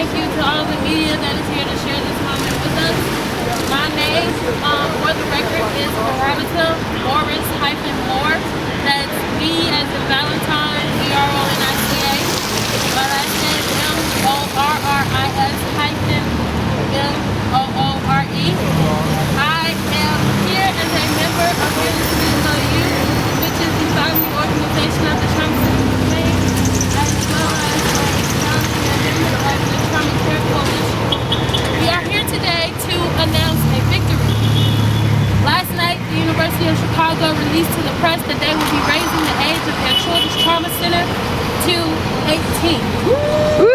thank you to all the media that is here to share this moment with us. My name, for the record, is Veronica Morris-Moore. That's V as in Valentine, VRONICA. My last name is MORRIS-MOORE. I am here as a member of NCW, which is the founding organization of the Trauma Center campaign, as well as a member of the Trauma Care Coalition. We are here today to announce a victory. Last night, the University of Chicago released to the press that they will be raising the age of their children's trauma center to 18. Woo!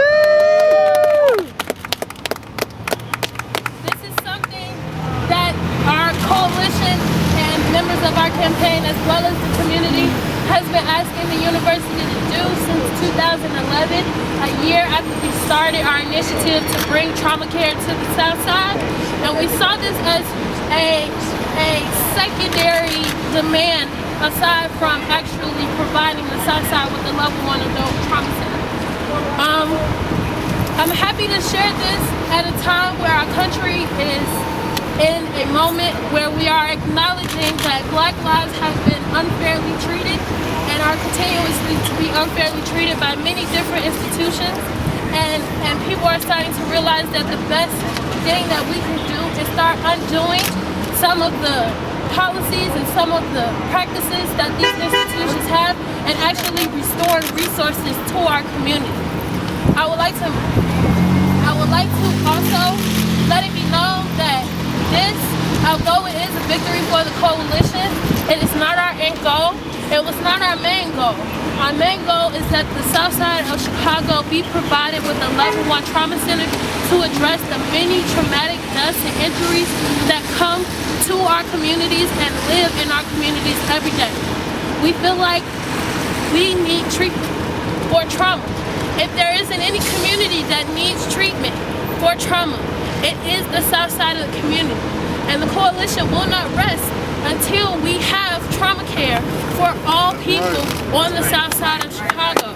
This is something that our coalition and members of our campaign, as well as the community, has been asking the university to do since 2011, a year after we started our initiative to bring trauma care to the South Side. And we saw this as a secondary demand aside from actually providing the South Side with a level 1 adult trauma center. I'm happy to share this at a time where our country is in a moment where we are acknowledging that Black lives have been unfairly treated and are continuously to be unfairly treated by many different institutions, and people are starting to realize that the best thing that we can do is start undoing some of the policies and some of the practices that these institutions have and actually restore resources to our community. I would like to also let it be known that this, although it is a victory for the coalition, it is not our end goal. It was not our main goal. Our main goal is that the South Side of Chicago be provided with a level 1 trauma center to address the many traumatic deaths and injuries that come to our communities and live in our communities every day. We feel like we need treatment for trauma. If there isn't any community that needs treatment for trauma, it is the South Side of the community. And the coalition will not rest until we have trauma care for all people on the South Side of Chicago.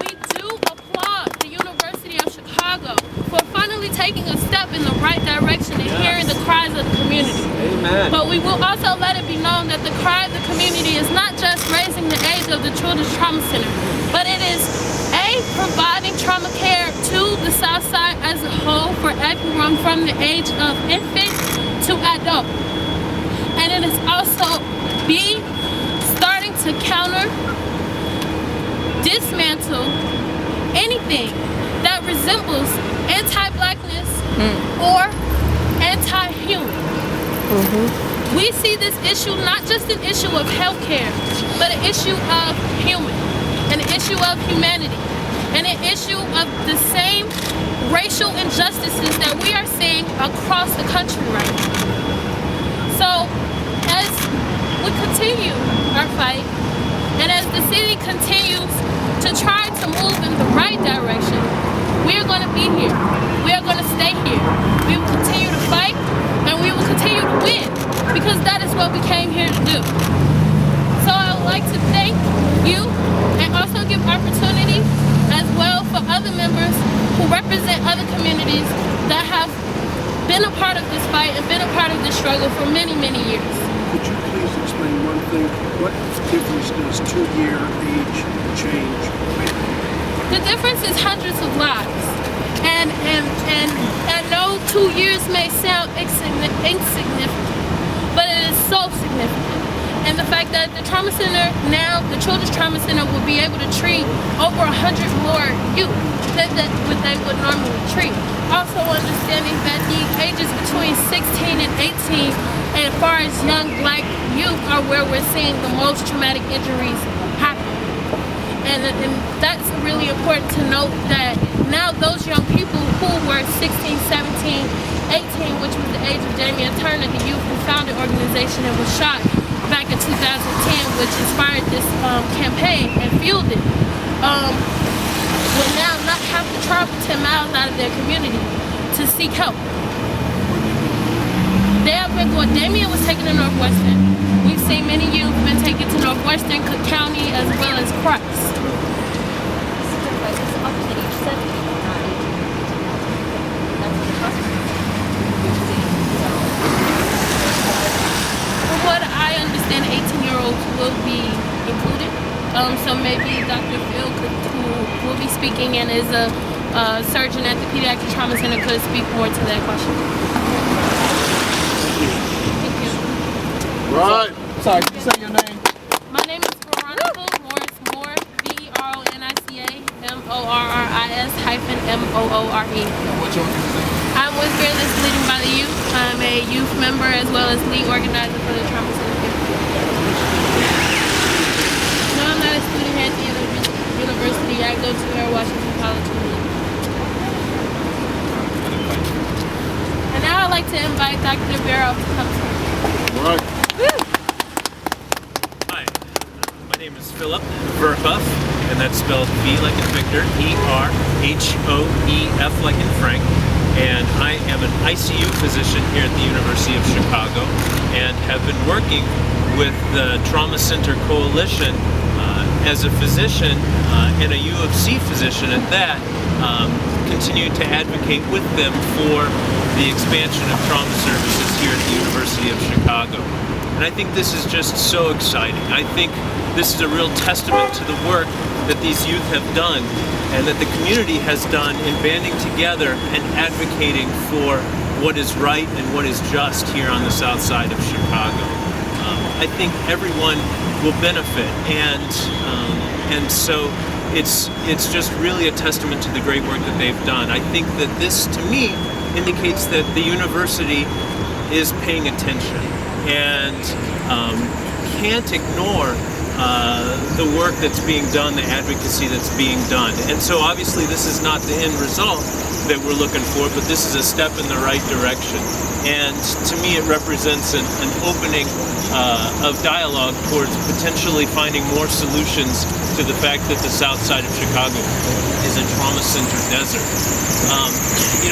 We do applaud the University of Chicago for finally taking a step in the right direction and hearing the cries of the community. Amen. But we will also let it be known that the cry of the community is not just raising the age of the Children's Trauma Center, but it is providing trauma care to the South Side as a whole for everyone from the age of infant to adult. And it is also starting to dismantle anything that resembles anti-Blackness or anti-human. We see this issue not just an issue of healthcare, but an issue of human, an issue of humanity, and an issue of the same racial injustices that we are seeing across the country right now. So as we continue our fight, and as the city continues to try to move in the right direction, we are going to be here. We are going to stay here. We will continue to fight, and we will continue to win, because that is what we came here to do. So I would like to thank you and also give opportunity as well for other members who represent other communities that have been a part of this fight and been a part of this struggle for many, many years. Could you please explain one thing? What difference does 2-year age change make? The difference is hundreds of lives. And I know 2 years may sound insignificant, but it is so significant. And the fact that the trauma center now, the Children's Trauma Center, will be able to treat over 100 more youth than they would normally treat. Also understanding that the ages between 16 and 18, and as far as young Black youth, are where we're seeing the most traumatic injuries happen. And that's really important to note that now those young people who were 16, 17, 18, which was the age of Damian Turner, the youth who founded the organization and was shot back in 2010, which inspired this campaign and fueled it, will now not have to travel 10 miles out of their community to seek help. They have been going, Damian was taken to Northwestern. We've seen many youth been taken to Northwestern, Cook County, as well as Christ. speaking and is a surgeon at the Pediatric Trauma Center, could speak more to that question. Thank you. Right. Sorry, can you say your name? My name is Veronica Morris Moore, VERONICA What's your organization? I'm with Fearless Leading by the Youth. I'm a youth member as well as lead organizer for the Trauma Center. No, I'm not a student here at the university. I go to Washington College. And now I'd like to invite Dr. Barrow to come to me. Right. Hi, my name is Philip Verhoef, and that's spelled V like in Victor, E-R-H-O-E-F like in Frank, and I am an ICU physician here at the University of Chicago and have been working with the Trauma Center Coalition as a physician and a U of C physician at that, continue to advocate with them for the expansion of trauma services here at the University of Chicago. And I think this is just so exciting. I think this is a real testament to the work that these youth have done and that the community has done in banding together and advocating for what is right and what is just here on the south side of Chicago. I think everyone will benefit, and so it's just really a testament to the great work that they've done. I think that this, to me, indicates that the university is paying attention and can't ignore the work that's being done, the advocacy that's being done. And so obviously this is not the end result that we're looking for, but this is a step in the right direction. And to me it represents an opening of dialogue towards potentially finding more solutions to the fact that the south side of Chicago is a trauma center desert.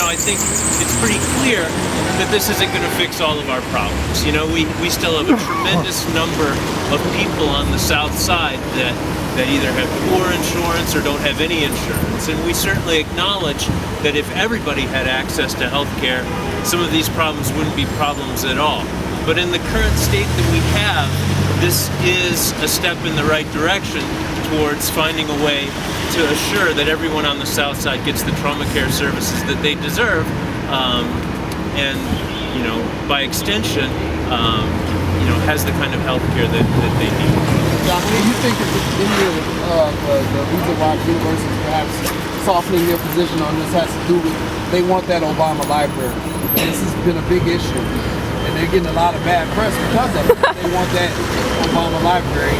I think it's pretty clear that this isn't going to fix all of our problems. We still have a tremendous number of people on the south side that either have poor insurance or don't have any insurance. And we certainly acknowledge that if everybody had access to health care, some of these problems wouldn't be problems at all. But in the current state that we have, this is a step in the right direction towards finding a way to assure that everyone on the south side gets the trauma care services that they deserve, and by extension, has the kind of health care that they need. John, do you think that any of the reason why universities perhaps softening their position on this has to do with they want that Obama library? This has been a big issue, and they're getting a lot of bad press because of it. They want that Obama library.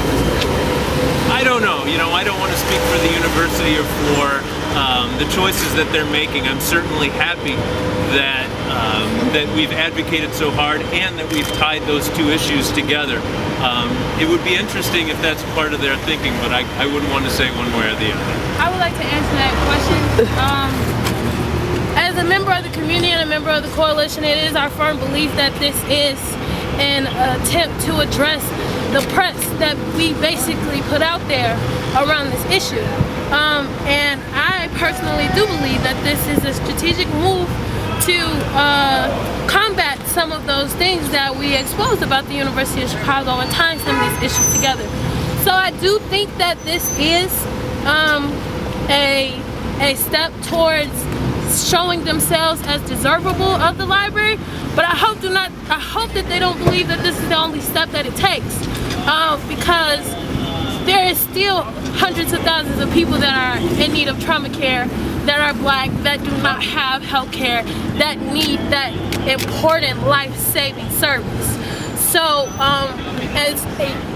I don't know. I don't want to speak for the university or for the choices that they're making. I'm certainly happy that we've advocated so hard and that we've tied those two issues together. It would be interesting if that's part of their thinking, but I wouldn't want to say one way or the other. I would like to answer that question. As a member of the community and a member of the coalition, it is our firm belief that this is an attempt to address the press that we basically put out there around this issue. And I personally do believe that this is a strategic move to combat some of those things that we exposed about the University of Chicago and tying some of these issues together. So I do think that this is a step towards showing themselves as deservable of the library, but I hope that they don't believe that this is the only step that it takes, because there is still hundreds of thousands of people that are in need of trauma care, that are black, that do not have health care, that need that important life-saving service. So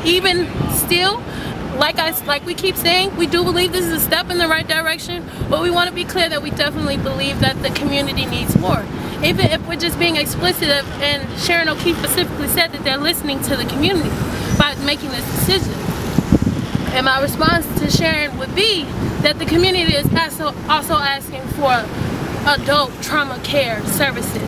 even still, like we keep saying, we do believe this is a step in the right direction, but we want to be clear that we definitely believe that the community needs more. Even if we're just being explicit, and Sharon O'Keefe specifically said that they're listening to the community by making this decision. And my response to Sharon would be that the community is also asking for adult trauma care services.